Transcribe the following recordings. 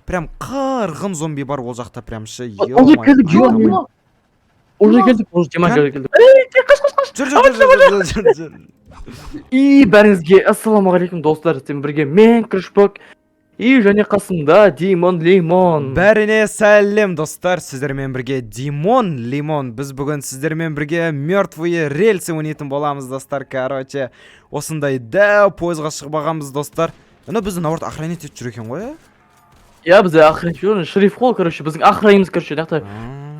Прям қырғын зомби бар ол жақта прям ше. Уже келдік, уже келдік, уже жиырма келдік. Жүр. И бәріңізге ассалаумағалейкум достар, сіздермен бірге мен Крышпок и және қасымда Димон Лимон. Бәріне сәлем достар, сіздермен бірге Димон Лимон. Біз бүгін сіздермен бірге мертвые рельсы ойнайтын боламыз достар. Короче, осындай дәу пойызға шығбағанбыз достар. Ана бізді наоборот охранять етіп жүр екен ғой, Я бізде охранять жүр, шериф қол, короче, біздің охранымыз, короче, жақта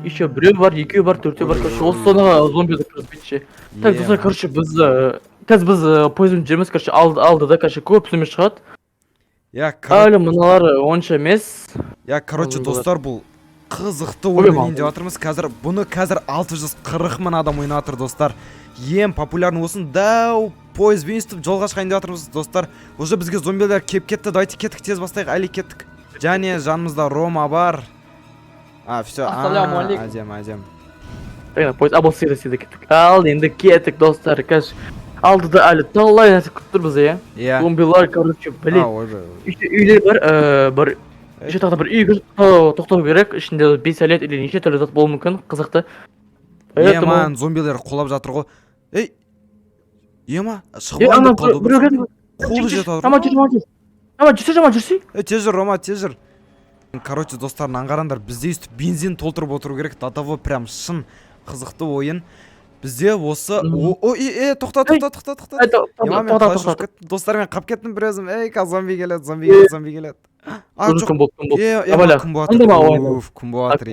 еще біреу бар, екеу бар, төртеу бар, короче, осы сонаға зомбиді кіргізбейді. Так, достар, короче, қазір біз пойызбен жүрміз, короче, алдыда, короче, көп сөме шығады. Әлі мыналары онша емес. Короче, достар, бұл қызықты ойнайын деп жатырмыз. Бұны қазір 640 мың адам ойнап жатыр достар. Ең популярны осын дәу пойызбен өстіп жолға шығайын деп жатырмыз достар. Уже бізге зомбилер кеп кетті. Давайте кеттік, тез бастайық. Әлі кеттік. Және жанымызда Рома бар. Все. Әдем. Пойыз абыл сиді кеттік. Ал енді кеттік достар. Алдыда әлі талай нәрсе күтіп тұр бізде, иә? Зомбилар, короче, блин. Үйлер бар, неше тақта бір үй тоқтау керек, ішінде бейсәлет или неше түрлі зат болуы мүмкін, қызықты. Ман, зомбилер қолап жатыр ғой. Ема, шығып қалды бір. Қолы жеті Ама жүрсей? Тез жүр, Рома, тез жүр. Короче, достарын аңғараңдар, бізде үсті бензин толтырып отыру керек. Датаво прям шын қызықты ойын. Бізде осы... Тоқта. Достармен қап кеттім бір өзім. Зомби келеді. Күн болатыр.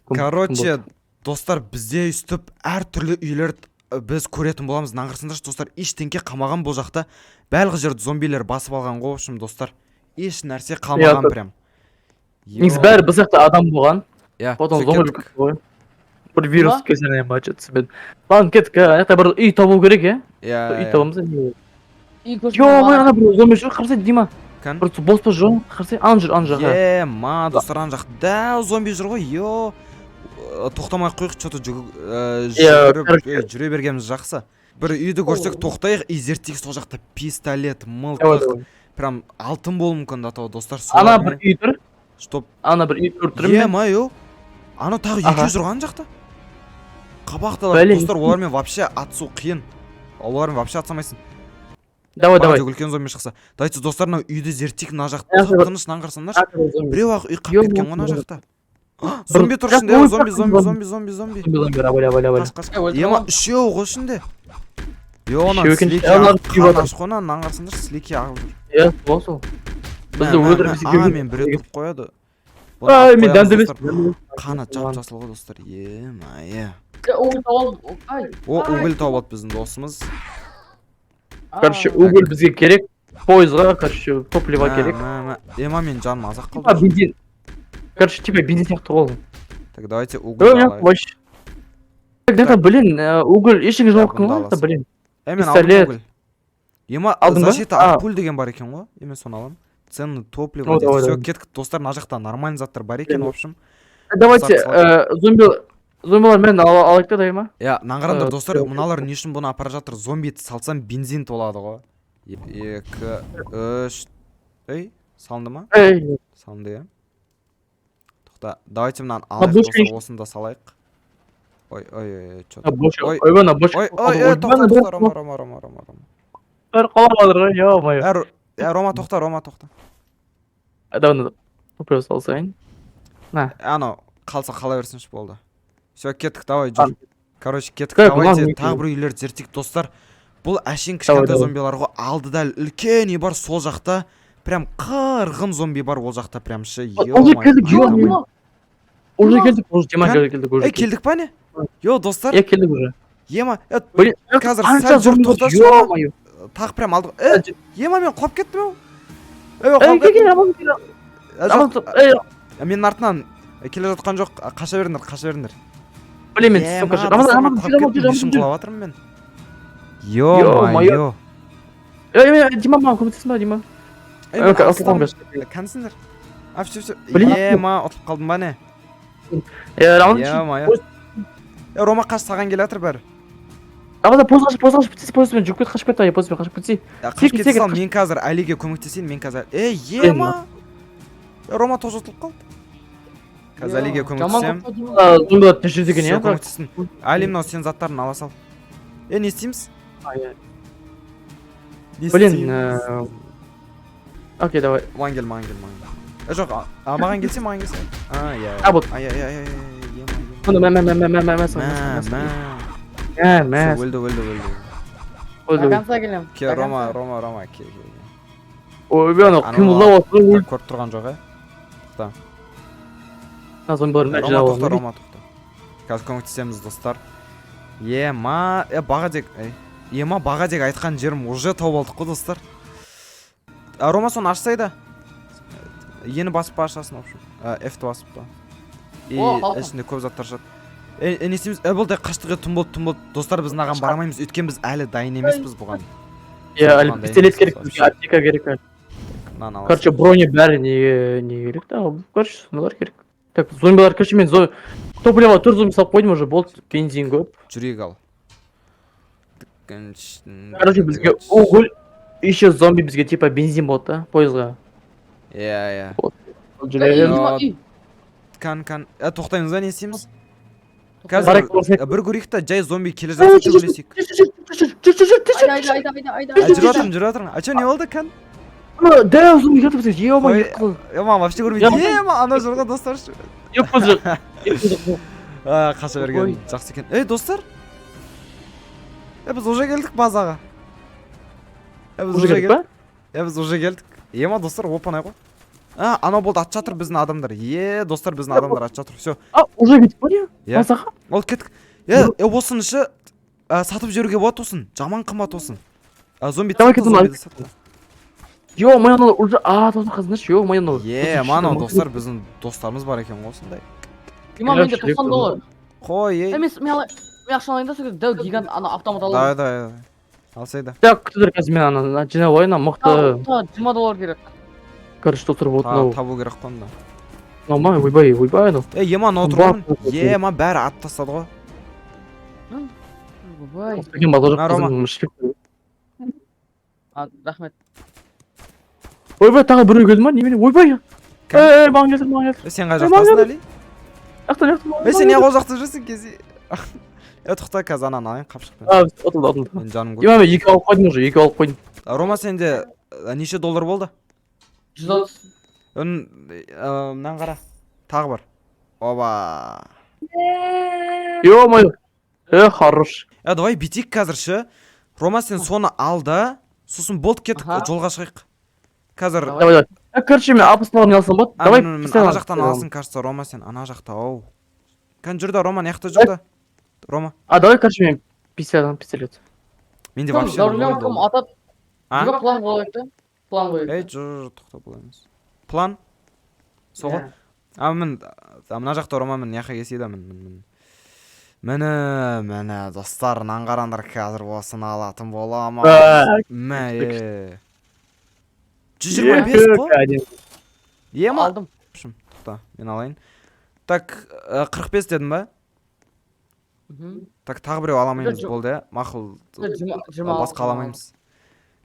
Короче, достар, бізде үстіп әр түрлі үйлер біз көретін боламыз. Наңғырсындаршы, достар, ештеңке қамаған бұл жақта. Бәлгі жерді зомбилер басып алған ғой, шым, достар. Еш нәрсе қалмаған прям. Негіз бәрі біз жақта адам болған. Потом зомби бір вирус кесіріне бачатсы бен. Ладно, кеттік, аяқта бір үй табу керек, үй табамыз, ана бір зомби жүр, қарсай, Дима. Бір бос жоқ, қарсай, ан жүр. Достар, ан жақ дәу зомби жүр ғой, тоқтамай қойық, что-то жүре бергеніміз жақсы. Бір үйді көрсек тоқтайық, зерттейік сол жақта пистолет, мылтық, прям алтын болу мүмкін датау, достар. Ана бір үй тұр, ана тағы екі жүрған жақта. Қабақталар, достар, олармен вообще атсу қиын. Олармен вообще атсамайсың. Давай. Үлкен зомби шықса. Дайты, достар, үйді зерттейік, на жақта. Тынышынан қарсаңдар. Біреу ақ үй қап кеткен ғана жақта. Зомби тұр ішінде, зомби. Ема, үшеу ғой ішінде. Онан сілеке ағып, қан ашық онан, наңғарсыңдар, сілеке ағып жүр. Бізді өдірмесі кеу. Мен біреу тұрып қояды. Мен дәмдемес. Қаны жап жасыл ғой, достар. Угіл тауып ат біздің досымыз. Короче, угіл бізге керек. Пойызға, короче, топлива керек. Ема, мен жаным азақ қалды. Бензин. Короче, типа бензин сияқты ғой. Так, давайте угіл алайық. Так, блин, угіл ешіңе жоқ күн ғой, блин. Мен алдым угіл. Ема, защита от пуль деген бар екен ғой. Емен соны алам. Ценный топливо. Все, кеттік, достар, на жақта нормальный заттар бар екен, в общем. Давайте, зомбилармен алайық та дайыма? Наңғарандар, достар, мұналар не үшін бұны апара жатыр? Зомбиді салсам бензин толады ғой. 2, 3... Салынды ма? Салынды, Тоқта, давайте мұнан алайық, достар, осында салайық. Ой, чё-то... Ойбана, бочка. Тоқта, Рома. Бәрі қаламадыр ғой, ё-майо. Рома, тоқта. Давай, топлив салсайын. Анау, қалса қала берсінші болды. Все, кеттік, давай, жүр. Короче, кеттік, давайте тағы бір үйлерді зерттейік, достар. Бұл әшен кішкентай зомбилар ғой, алдыда үлкен үй бар, сол жақта. Прям қырғын зомби бар, ол жақта прям ше. Уже келдік. Келдік па не? Достар. Келдік уже. Ема, қазір сәл жүр тоқташы. Тағы прям алдық. Ема, мен құлап кеттім Менің артынан келе жатқан жоқ, қаша беріңдер. Блин, мен түсім қаша. Нешін құлап атырмын мен. Йо-майо. Дима, маған көмектесін ба, Дима? Кәнсіңдер. Все. Ема, ұтылып қалдым ба не? Рома қаш саған келе атыр бәрі. Пойызбен жүріп қашып кетті. Қашып кетті сал, мен қазір Әлиге көмектесейін, Ема! Рома тоже ұтылып қалды. Қазір Алиге көмектесем. Зомбилар тежеді екен, Все, көмектестім. Али, мынау сен заттарын ала сал. Не істейміз? Блин, окей, давай. Маған кел. Жоқ, маған келсе, келсе. Иә. Вот. Өлді. Конца келем. Ке, Рома, ке. Ойбай, ана қимылдап отыр. Көріп тұрған жоқ, Зомбилардың бәрі жинап алған. Рома, тоқта. Қазір көмектесеміз, достар. Баға дек айтқан жерім уже тауып алдық қой, достар. Рома соны ашсайды. Ені басып ашасын, F-ті басып па. Ішінде көп заттар жат. Не істейміз? Бұлдай қаштығы түн болды. Достар, біз наған барамаймыз. Өткен біз әлі дайын емеспіз бұған. Әлі пистолет керек, бізге аптека керек. Короче, брони бәрі не керек та? Короче, сондайлар керек. Так, зомбилар, короче, мен топлива 4 зомби салып қойдым уже, болды, бензин көп. Жүрек ал. Короче, бізге уголь, еще зомби бізге типа бензин болды да, пойызға. Иә. Тоқтаймыз ба, не істейміз? Қазір бір көрейік та, жай зомби келе жатса сөйлесейік. Жүріп жатырмын. Че, не болды, Кан? Дәу зомби жатыр бізге, ема етқыл. Вообще көрмейді. Ана жұрға достар шу. Еппіз жоқ. Қаша берген жақсы екен. Достар? Біз уже келдік базаға. Уже келдік па? Біз уже келдік. Ема, достар, опанай ғой. Анау болды, ат жатыр біздің адамдар. Достар, біздің адамдар ат жатыр. Все. Уже кеттік па не? Базаға? Ол кеттік. Осын іші сатып жеруге болады осын. Жаман қымбат осын. Зомби сатты. Ё-моё, анау уже тосын қазынаш, ё-моё, анау. Мана, достар, біздің достарымыз бар екен осындай. Менде $90. Қой, Мен ақшаны алайын да, сол кезде дәу гигант автомат алайын. Да. Алсайды. Так, күтілдір қазір мен ана жинап алайын, мықты. $20 керек. Короче, отырып отыр. Табу керек қонда. Ойбай, анау. Ема, отырған. Ема, бәрі ат тастады ғой. Ойбай. Өткен базар жоқ қызым, шпек. Рахмет. Ойбай, тағы біреу келді ма? Немене? Ойбай. Маған келтір. Сен қай жақтасың, Али? Яқтан. Сен не қол жақта жүрсің кези? Тоқта, қазір ананы алайын, қапшықпен. Отылды. Мен жаным көп. Мен 2 алып қойдым уже, 2 алып қойдым. Рома, сенде неше $1 болды? 130. Мынан қара. Тағы бар. Оба. Ё-моё. Хорош. Давай битик қазір шы. Рома, сен соны алды. Сосын болды кеттік, жолға шығайық. Қазір. Давай. Короче, мен апысталарын алсам бот. Давай. Ана жақтан алсын, кажется, Рома, сен ана жақта, оу. Кән жүрді, Рома, не жақта жүрді? Рома. Давай, короче, мен пистолет. Менде вообще Даурилем атат. Неге план қойып та? План қойып. Тоқта бұл емес. План? Соғы? Мен, мына жақта Рома, мен яқа кесейді, Мені, достар, наңғарандар қазір болсын алатын болама. 125 қой? Ема? Алдым. Тоқта, мен алайын. Так, 45 дедім ба? Так, тағы біреу аламаймыз болды, мақыл. Басқа аламаймыз.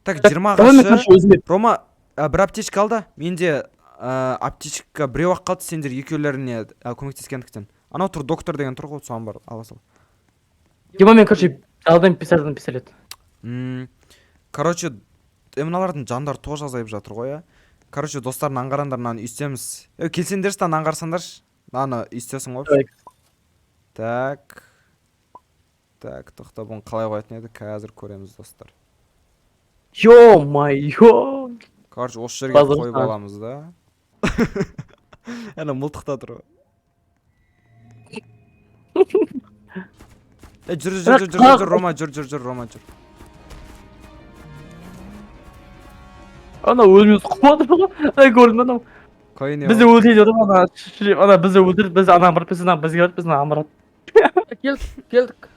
Так, 20-ға шы. Рома, бір аптечка алды. Менде аптечка біреу ақ қалды, сендер екеулеріне көмектескендіктен. Анау тұр, доктор деген тұр ғой, соған бар, аласыл. Мен, короче, алдым пистолет. Короче, мыналардың жандар тоже азайып жатыр ғой, Короче, достарын аңғарандар, наны үйстеміз. Келсендерші, таны аңғарсандаршы. Наны үйстесің ғой. Так, тоқта, бұны қалай қоятын еді, қазір көреміз, достар. Ё-моё. Короче, осы жерге қойып аламыз да. Әні мұлтықта тұр. Жүр, Рома, жүр, Рома, жүр. Ана өлмес қуатыр ғой. Көрдім анау. Бізді өлтейді ана бізді өлтірді, біз ана амырат, біз ана амырат. Келдік.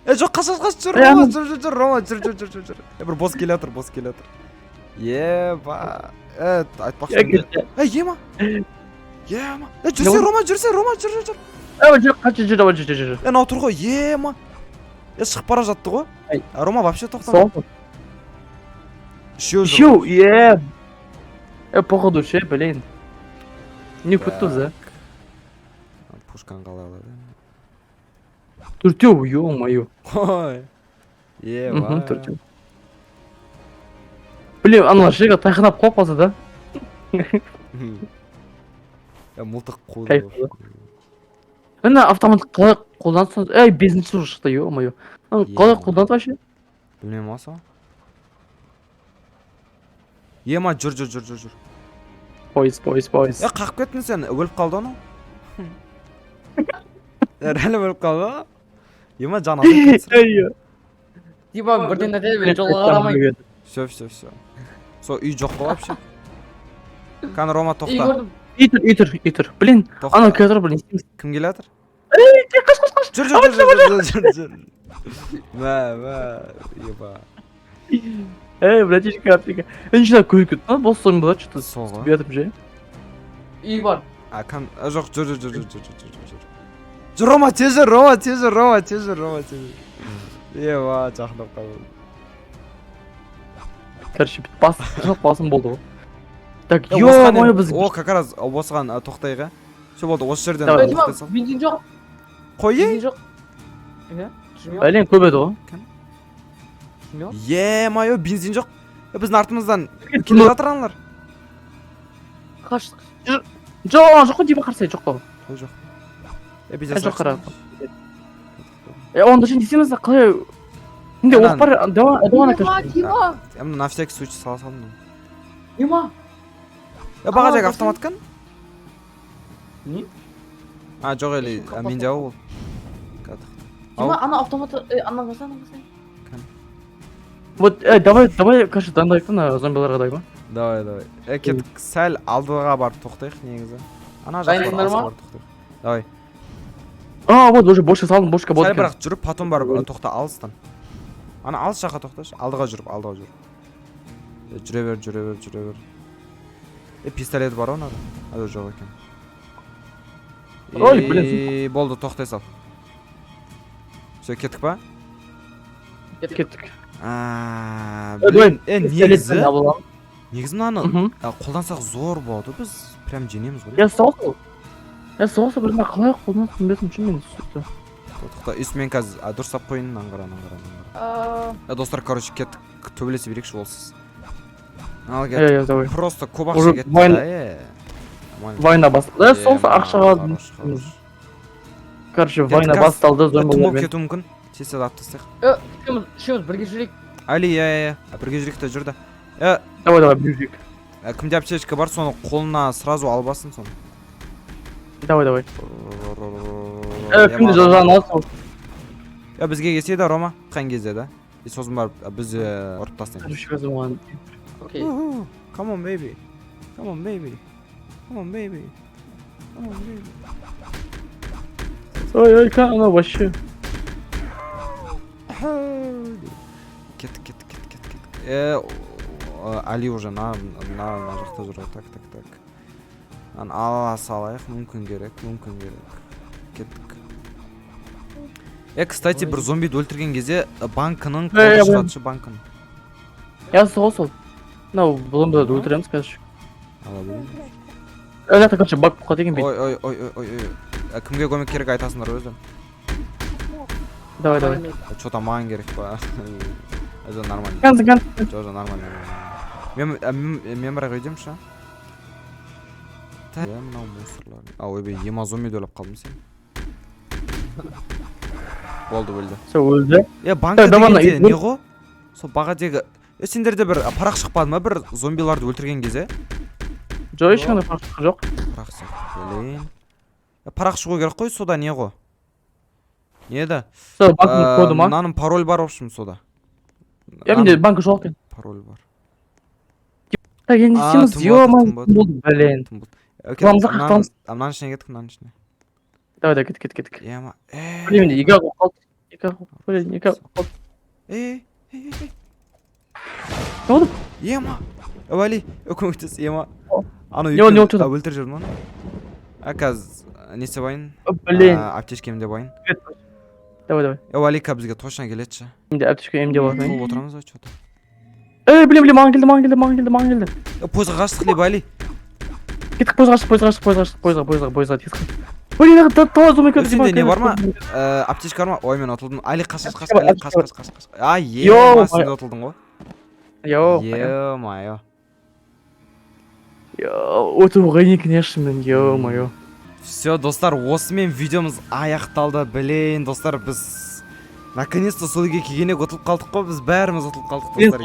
Жоқ, қаш, жүр, Рома, жүр. Бір бос келе атыр. Еба. Айтпақшы менде. Ема. Жүрсе, Рома, жүр. Жүр. Анау тұр ғой, ема. Шығып бара жатты ғой. Рома, вообще тоқтам. Шоу, походу, блин. Не көтті бізде. Пушканы қалай алады? Төртеу, ё-моё. Ой. Төртеу. Блин, ана жерге тайқанап қалып қалса да. Мылтық Кайф қуды. болды. Ана автомат қалай қолдансын? Ей, бензин шықты, ё-моё. Қалай қолданды вообще? Білмеймін аса. Ема, жүр. Пойыз. Қақып кеттің сен, өліп қалды оны? Рәлі өліп қалды? Ема, жан азып кетсін. Дима бірден айтады мен жолға қарамай. Все. Сол үй жоқ қой вообще. Кәні Рома Үй тоқта. көрдім. Итір. Блин, Тоқта. ана келе жатыр, блин. Кім келе жатыр? Қаш. Жүр. Мә, еба. Эй, братишка, Африка. Я не знаю, көйіп кетті. Ана бос соң болады, что-то Соға. бетіп же. Үй бар. Жоқ, жүр. Жүр, Рома, тез жүр. Еба, жақындап қалды. Короче, басым болды ғой. Так, ё-моё, біз... О, как раз осыған тоқтайға. Все болды, осы жерден Давай, Дима, тоқтай сал. бензин жоқ. Қой, Бензин жоқ. Иә? Бәлен көп еді ғой. Е-майо, бензин жоқ. Біздің артымыздан келе жатыр аналар. Қаштық. Жоқ қой, Дима қарсы жоқ қой. Қой жоқ. Жоқ қара. Онда şimdi істейміз да қалай... Şimdi оқ бар, давай Дима. Әмді на всякий случай сала салдым. Дима. Баға жайға автомат кән? Не? Жоқ әлі, мен жауы бол. Дима, ана автоматы, ана қасан. Вот, давай, короче, дайындайық та зомбиларға дайма. Давай. Кеттік, сәл алдыға барып тоқтайық негізі. Ана Дайынсыңдар ма? барып тоқтайық. Давай. Вот, уже бошқа салдым, бошқа болды. Сәл бірақ жүріп, потом барып тоқта алыстан. Ана алыс жаққа тоқташы, алдыға жүріп. Жүре бер. Пистолет бар онада? Жоқ екен. Ой, блин. Болды, тоқтай сал. Все, кеттік па? Кеттік. Негізі мынаны қолдансақ зор болады, біз прям женеміз ғой. Я соғысы біріне қалай қолдансын бетін үшін мен сүтті. Тоқта, мен қазір дұрыстап қойын, аңғара. Достар, короче, кеттік, төбелесе берекші болсыз. Ал кеттік, давай. просто көп ақша кетті. Вайна басталды. Соғысы ақшаға... Короче, вайна басталды. Тым болып кету мүмкін. Теседі аттыстық. Үшеуміз бірге жүрейік. Али, бірге жүрейік та жүрді. Давай, бүйрек. Кімде аптечка бар, соны қолына сразу албасын соны. Давай. Кімде жазған алсын? Бізге кесейді, Рома, қан кезде да. Сосын барып, біз ұрып тастайын. Окей. Come on, baby. Ой, ана вообще. Кеттік. Али уже на жақта жүр. Так. Ала салайық, мүмкін керек. Кеттік. Кстати, бір зомбиді өлтірген кезде банкының қолы шығатшы банкының. Сол. Бұлым да өлтіреміз қазір. Ала білейін. Это, короче, баг бұқа деген бейт. Ой. Кімге көмек керек айтасыңдар өзі? Давай. Что-то маған керек па. Это нормально. Ганс. Тоже нормально. Мен бірақ өйдемші. Мынау мусорлар. Ойбай, ема зомбиді өліп қалдым сен. Болды өлді. Сол өлді. Банка дегенде не ғо? Сол бағадегі... Сендерде бір парақ шықпады ма бір зомбиларды өлтірген кезде? Жоқ, ешқандай парақ шыққан жоқ. Парақ шықпелейін. Парақ шығу керек қой, сода не ғо? Не еді? Сол, банкның коды ма? Наның пароль бар опшым сода. Менде банкі жоқ екен. Пароль бар. Так, енді істейміз, болды, бәлен. Құламызда қақтамыз. Мынаның ішіне кеттік, мынаның ішіне. Давай, кеттік. Ема, Білемін, екі ақ қалды. Екі ақ қалды. Не болды? Ема, Вали, көмектес, Ема. Аны Не болды? өлтір жүрмін оны. Кәз, несе байын? Блин. Аптечка емде байын. Давай. Вали қа бізге точно келетші. Енді аптечка емде бар. Қол отырамыз ба, что-то? Білем, маған келді. Позға қаштық ле, Вали. кеттік, пойызға аштық, пойызға тез қайт. Блин, таза зумай Өзіңде не бар ма? Аптечка бар ма? Ой, мен ұтылдым. Али, қаш. А, Йо, сен де ұтылдың ғой. Ё-моё. Өте оңай конечно, мен, ё-моё. Все, достар, осымен видеомыз аяқталды. Блин, достар, біз наконец-то сол үйге келгенде ұтылып қалдық қой, біз бәріміз ұтылып қалдық, достар.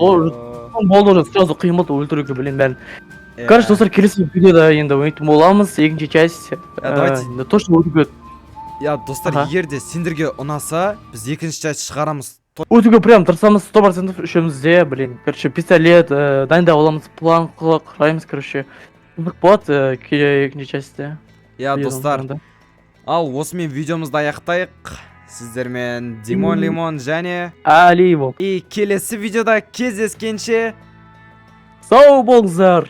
Болды уже, сразу қиын болды өлтіруге, блин, бәрін. Короче, достар, келесі видеода енді ойнайтын боламыз, екінші часть. Давайте. Точно өтуге. Я, достар, егер де сендерге ұнаса, біз екінші часть шығарамыз. Өтуге прям тырысамыз 100% үшеумізде, блин. Короче, пистолет, дайындап аламыз, план құраймыз, короче. болады екінші частьте. Я, достар, ал осымен видеомызды аяқтайық. Сіздермен Димон Лимон және Али болып. И келесі видеода кездескенше Сау болыңыздар.